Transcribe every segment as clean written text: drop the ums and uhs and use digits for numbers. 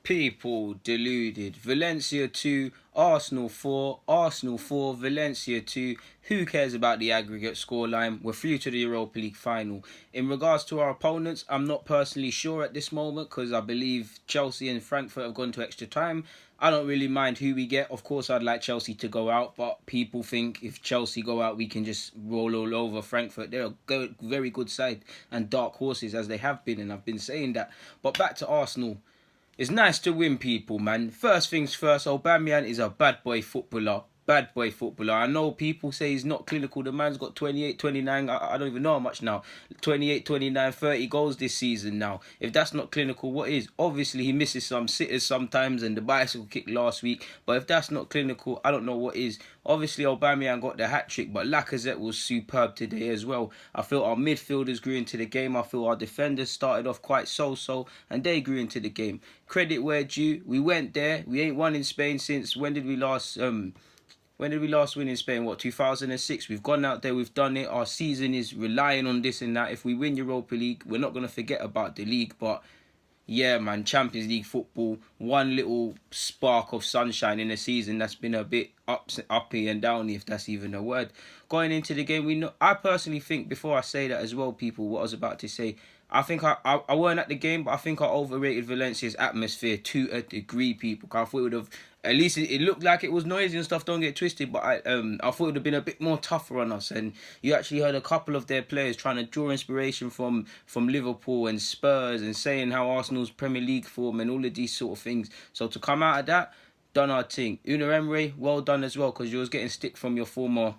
People deluded. Valencia 2, Arsenal 4, Arsenal 4, Valencia 2. Who cares about the aggregate scoreline? We're through to the Europa League final. In regards to our opponents, I'm not personally sure at this moment because I believe Chelsea and Frankfurt have gone to extra time. I don't really mind who we get. Of course, I'd like Chelsea to go out, but people think if Chelsea go out, we can just roll all over Frankfurt. They're a very good side and dark horses as they have been, and I've been saying that. But back to Arsenal. It's nice to win, people, man. First things first, Aubameyang is a bad boy footballer. Bad boy footballer. I know people say he's not clinical. The man's got 28, 29, I don't even know how much now. 28, 29, 30 goals this season now. If that's not clinical, what is? Obviously, he misses some sitters sometimes and the bicycle kick last week. But if that's not clinical, I don't know what is. Obviously, Aubameyang got the hat-trick, but Lacazette was superb today as well. I feel our midfielders grew into the game. I feel our defenders started off quite so-so, and they grew into the game. Credit where due. We went there. We ain't won in Spain since, when did we last win in Spain? 2006? We've gone out there, we've done it. Our season is relying on this and that. If we win Europa League, we're not going to forget about the league, but yeah, man, Champions League football, one little spark of sunshine in the season that's been a bit uppy and downy, if that's even a word. Going into the game, I personally think, before I say that as well, people, what I was about to say, I think I weren't at the game, but I think I overrated Valencia's atmosphere to a degree, people. I thought it would have, at least it looked like it was noisy and stuff, don't get twisted, but I thought it would have been a bit more tougher on us. And you actually heard a couple of their players trying to draw inspiration from Liverpool and Spurs and saying how Arsenal's Premier League form and all of these sort of things. So to come out of that, done our thing. Unai Emery, well done as well, because you was getting stick from your former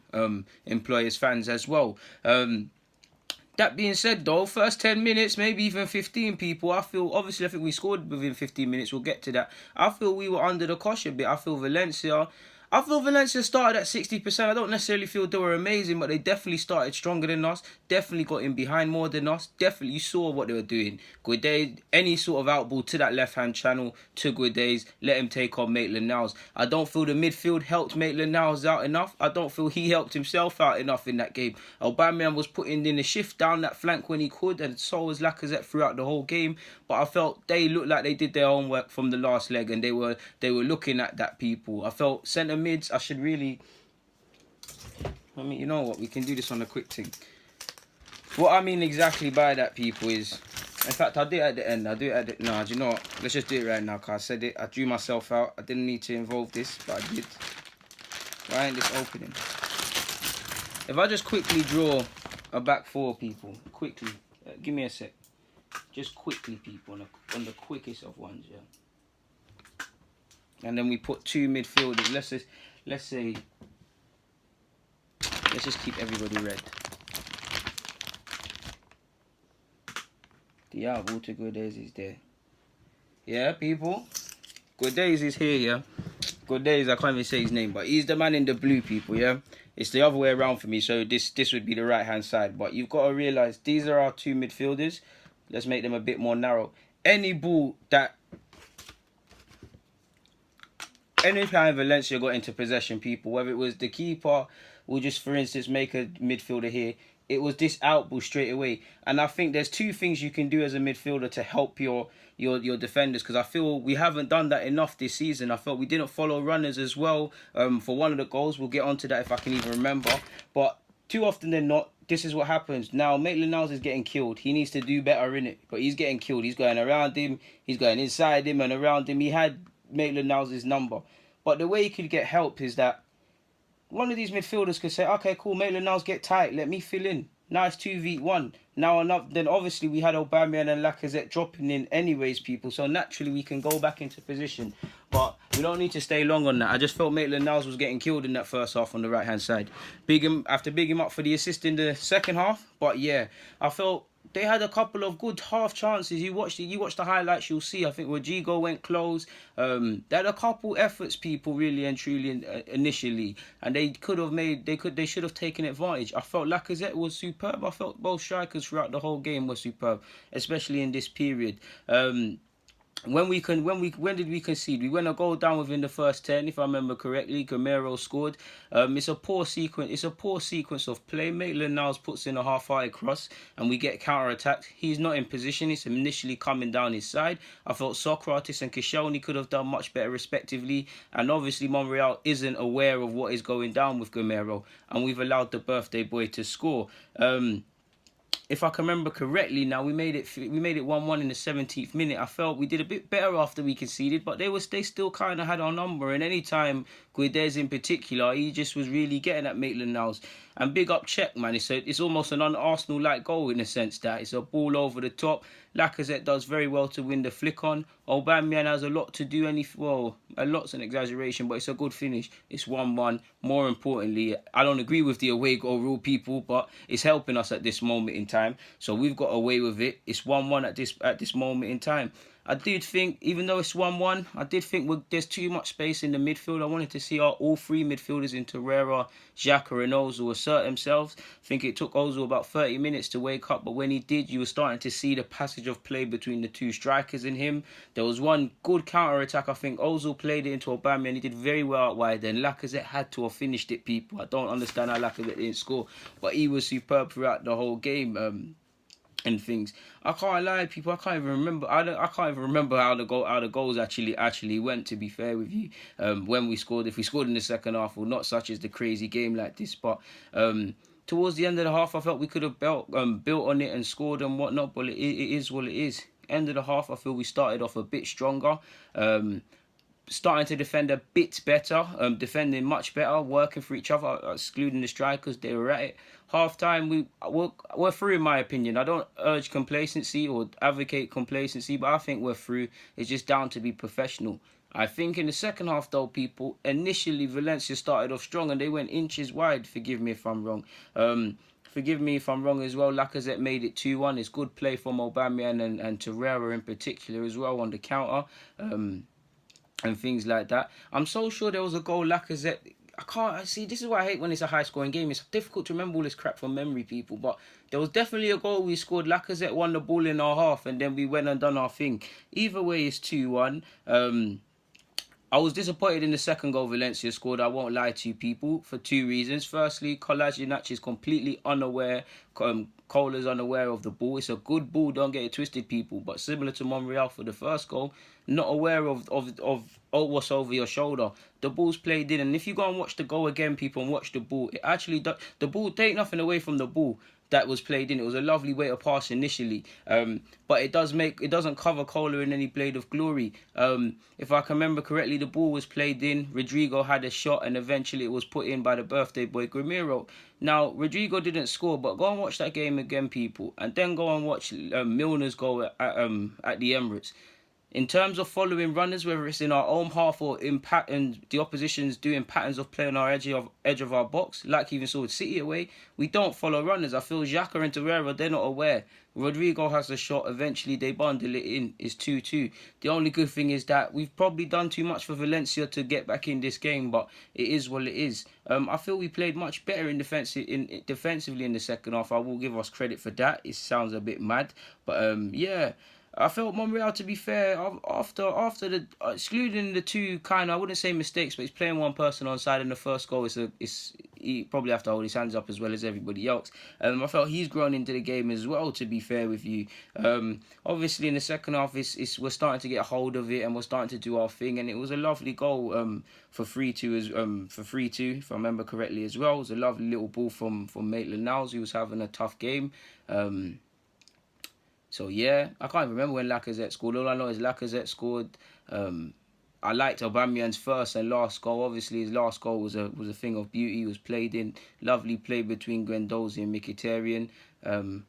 employers' fans as well. That being said, though, first 10 minutes, maybe even 15, people, I think we scored within 15 minutes. We'll get to that. I feel we were under the cosh a bit. I feel Valencia started at 60%. I don't necessarily feel they were amazing, but they definitely started stronger than us. Definitely got in behind more than us. Definitely, you saw what they were doing. Guedes, any sort of outball to that left-hand channel to Guedes, let him take on Maitland-Niles. I don't feel the midfield helped Maitland-Niles out enough. I don't feel he helped himself out enough in that game. Aubameyang was putting in a shift down that flank when he could, and so was Lacazette throughout the whole game. But I felt they looked like they did their homework from the last leg, and they were looking at that, people. I felt centre mids, you know what, we can do this on a quick thing. What I mean exactly by that, people, is, in fact, I'll do it at the end. Do you know what, let's just do it right now, because I said it, I drew myself out, I didn't need to involve this, but I did. Why ain't this opening? If I just quickly draw a back four, people, quickly, give me a sec, just quickly, people, on the quickest of ones, yeah. And then we put two midfielders. Let's just keep everybody red. The outball to Guedes is there. Yeah, people. Guedes is here, yeah. Guedes, I can't even say his name, but he's the man in the blue, people, yeah. It's the other way around for me, so this would be the right-hand side. But you've got to realise, these are our two midfielders. Let's make them a bit more narrow. Anytime Valencia got into possession, people, whether it was the keeper, we'll just, for instance, make a midfielder here, it was this outball straight away. And I think there's two things you can do as a midfielder to help your defenders, because I feel we haven't done that enough this season. I felt we didn't follow runners as well for one of the goals. We'll get onto that if I can even remember. But too often than not, this is what happens. Now, Maitland-Niles is getting killed. He needs to do better in it, but he's getting killed. He's going around him, he's going inside him and around him. He had Maitland-Niles' number. But the way he could get help is that one of these midfielders could say, okay, cool, Maitland-Niles, get tight, let me fill in. Nice 2v1. Now, then obviously we had Aubameyang and Lacazette dropping in anyways, people. So naturally we can go back into position. But we don't need to stay long on that. I just felt Maitland-Niles was getting killed in that first half on the right-hand side. Have to big him up for the assist in the second half. But yeah, I felt they had a couple of good half chances. You watch the highlights, you'll see. I think Rodrigo went close. They had a couple efforts, people, really and truly initially, and they should have taken advantage. I felt Lacazette was superb. I felt both strikers throughout the whole game were superb, especially in this period. when did we concede? We went a goal down within the first 10, if I remember correctly. Gamero scored. It's a poor sequence. It's a poor sequence of play. Maitland-Niles puts in a half-hearted cross, and we get counter-attacked. He's not in position. It's initially coming down his side. I felt Socrates and Koscielny could have done much better, respectively. And obviously, Monreal isn't aware of what is going down with Gamero, and we've allowed the birthday boy to score. If I can remember correctly, now we made it 1-1 in the 17th minute. I felt we did a bit better after we conceded, but they still kind of had our number. And any time Guedes in particular, he just was really getting at Maitland-Niles. And big up Czech, man. It's almost an un-Arsenal-like goal in the sense that it's a ball over the top. Lacazette does very well to win the flick on. Aubameyang has a lot to do. A lot's an exaggeration, but it's a good finish. It's 1-1. More importantly, I don't agree with the away goal rule, people, but it's helping us at this moment in time. So we've got away with it. It's 1-1 at this moment in time. I did think, even though it's 1-1, I did think there's too much space in the midfield. I wanted to see all three midfielders in Torreira, Xhaka and Ozil assert themselves. I think it took Ozil about 30 minutes to wake up, but when he did, you were starting to see the passage of play between the two strikers and him. There was one good counter-attack. I think Ozil played it into Aubameyang. He did very well out wide. Then Lacazette had to have finished it, people. I don't understand how Lacazette didn't score, but he was superb throughout the whole game. And things. I can't lie, people. I can't even remember. I can't even remember how the goals actually went. To be fair with you, when we scored, if we scored in the second half, well, not such as the crazy game like this, but towards the end of the half, I felt we could have built on it and scored and whatnot. But it is what it is. End of the half, I feel we started off a bit stronger. Starting to defend a bit better, defending much better, working for each other, excluding the strikers. They were at it. Half time, we're through, in my opinion. I don't urge complacency or advocate complacency, but I think we're through. It's just down to be professional. I think in the second half, though, people, initially Valencia started off strong and they went inches wide. Forgive me if I'm wrong. Forgive me if I'm wrong as well. Lacazette made it 2-1. It's good play from Aubameyang and Torreira in particular as well on the counter. And things like that. I'm so sure there was a goal Lacazette. I can't see. This is why I hate when it's a high-scoring game. It's difficult to remember all this crap from memory, people. But there was definitely a goal we scored. Lacazette won the ball in our half, and then we went and done our thing. Either way, it's 2-1. I was disappointed in the second goal Valencia scored. I won't lie to you, people, for two reasons. Firstly, Kolasinac is completely unaware. Kohler's unaware of the ball. It's a good ball, don't get it twisted, people. But similar to Monreal for the first goal, not aware of what's over your shoulder. The ball's played in, and if you go and watch the goal again, people, and watch the ball, it actually the ball, take nothing away from the ball that was played in. It was a lovely way to pass initially, but it doesn't cover Kohler in any blade of glory. If I can remember correctly, the ball was played in. Rodrigo had a shot, and eventually it was put in by the birthday boy Gamero. Now Rodrigo didn't score, but go and watch that game again, people, and then go and watch Milner's goal at the Emirates. In terms of following runners, whether it's in our own half or in the opposition's doing patterns of play on our edge of our box, like even saw with City away, we don't follow runners. I feel Xhaka and Torreira, they're not aware. Rodrigo has a shot, eventually they bundle it in, it's 2-2. The only good thing is that we've probably done too much for Valencia to get back in this game, but it is what it is. I feel we played much better defensively in the second half. I will give us credit for that. It sounds a bit mad, but yeah. I felt Monreal, to be fair, after the excluding the two kind of, I wouldn't say mistakes, but he's playing one person on side in the first goal. He probably have to hold his hands up as well as everybody else. I felt he's grown into the game as well, to be fair with you. Obviously in the second half, we're starting to get a hold of it and we're starting to do our thing, and it was a lovely goal for 3-2 if I remember correctly as well. It was a lovely little ball from Maitland-Niles, who was having a tough game. So yeah, I can't even remember when Lacazette scored. All I know is Lacazette scored. I liked Aubameyang's first and last goal. Obviously, his last goal was a thing of beauty. It was played in. Lovely play between Guendouzi and Mkhitaryan. In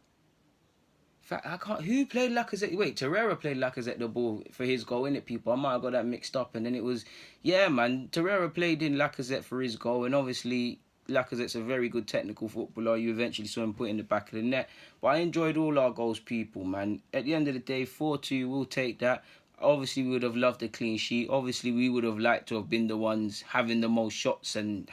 fact, who played Lacazette? Wait, Torreira played Lacazette the ball for his goal, innit, people? I might have got that mixed up. And then it was, yeah, man, Torreira played in Lacazette for his goal, and obviously Lacazette's a very good technical footballer. You eventually saw him put in the back of the net. But I enjoyed all our goals, people, man. At the end of the day, 4-2, we'll take that. Obviously, we would have loved a clean sheet. Obviously, we would have liked to have been the ones having the most shots and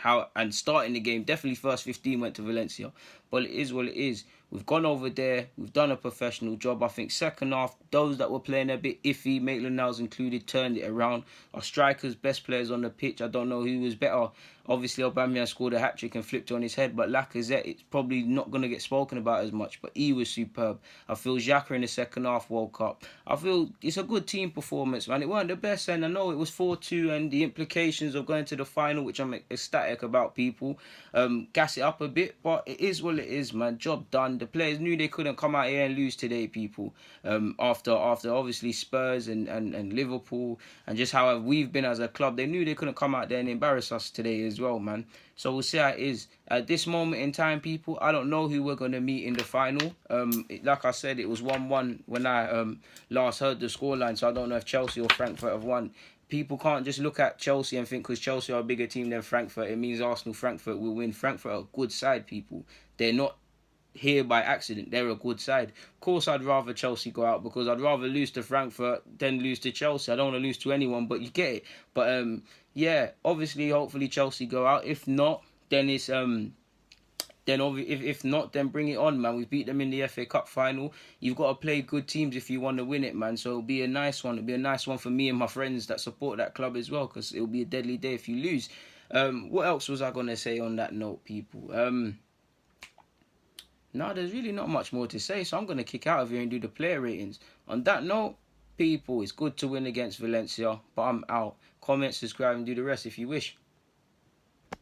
starting the game. Definitely first 15 went to Valencia. But it is what it is. We've gone over there. We've done a professional job. I think second half, those that were playing a bit iffy, Maitland-Niles included, turned it around. Our strikers, best players on the pitch. I don't know who was better. Obviously, Aubameyang scored a hat-trick and flipped it on his head, but Lacazette, it's probably not going to get spoken about as much, but he was superb. I feel Xhaka in the second half woke up. I feel it's a good team performance, man. It weren't the best, and I know it was 4-2, and the implications of going to the final, which I'm ecstatic about, people. Gas it up a bit, but it is what it is, man. Job done. The players knew they couldn't come out here and lose today, people. After obviously Spurs and Liverpool, and just how we've been as a club, they knew they couldn't come out there and embarrass us today as well, man. So we'll see how it is. At this moment in time, people, I don't know who we're going to meet in the final. Like I said, it was 1-1 when I last heard the scoreline, so I don't know if Chelsea or Frankfurt have won. People can't just look at Chelsea and think because Chelsea are a bigger team than Frankfurt, it means Arsenal, Frankfurt will win. Frankfurt are a good side, people. They're not here by accident. They're a good side. Of course, I'd rather Chelsea go out because I'd rather lose to Frankfurt than lose to Chelsea. I don't want to lose to anyone, but you get it. But yeah, obviously, hopefully Chelsea go out. If not, then it's if not, then bring it on, man. We beat them in the FA Cup final. You've got to play good teams if you want to win it, man. So it'll be a nice one. It'll be a nice one for me and my friends that support that club as well, because it'll be a deadly day if you lose. What else was I gonna say on that note, people? No, there's really not much more to say, so I'm going to kick out of here and do the player ratings. On that note, people, it's good to win against Valencia, but I'm out. Comment, subscribe, and do the rest if you wish.